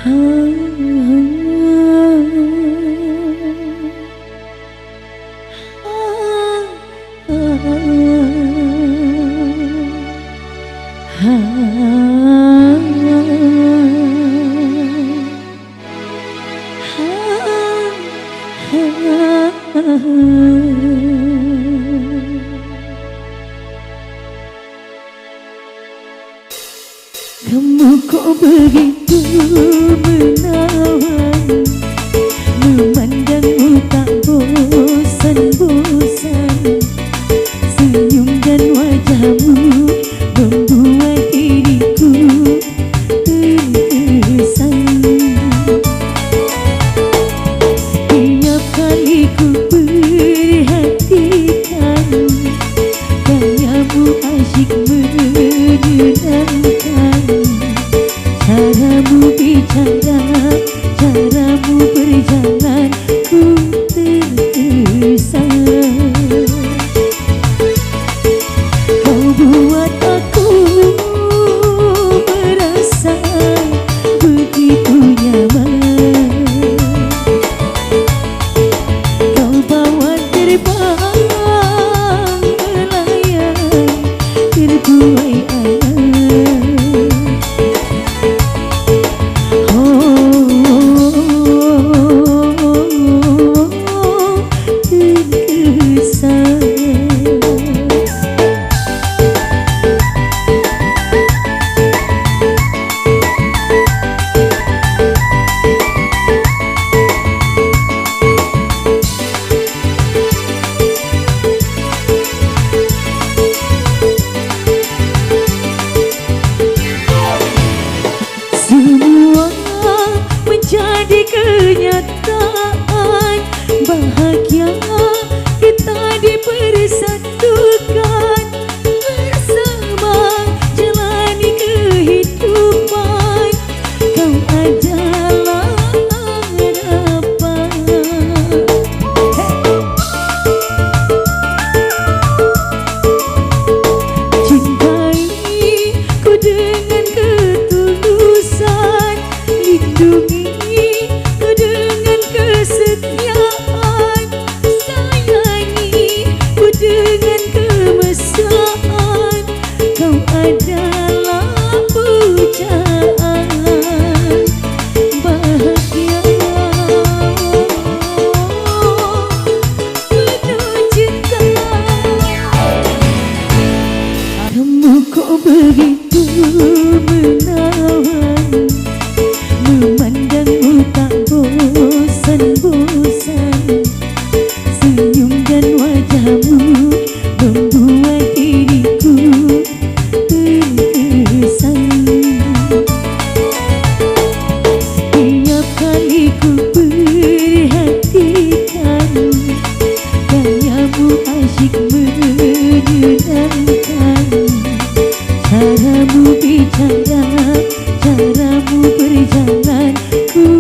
Kamu kok begitu menawan, memandangmu tak bosan-bosan. Senyum dan wajahmu membuat diriku terkesan. Tiap kali ku perhatikan, gayamu asyik menyenangkan. Caramu bicara, caramu berjalan, ku terkesan. Kau buat aku merasa begitu nyaman. Kau bawa terbang melayang terbuai angan. Semua menjadi kenyataan, bahagia kita dipersatukan, bersama jalani kehidupan. Kau adalah harapan. Cintai ku dengan ketulusan, lindungi ku dengan kesetiaan, sayangi ku dengan kemesraan. Kau adalah pujaan bahagia penuh cinta. Kamu kok begitu menawan, memandangmu tak bosan-bosan. Senyum dan wajahmu membuat diriku terkesan. Tiap kali ku perhatikan, gayamu asyik menyenangkan. Caramu bicara, caramu berjalan, ku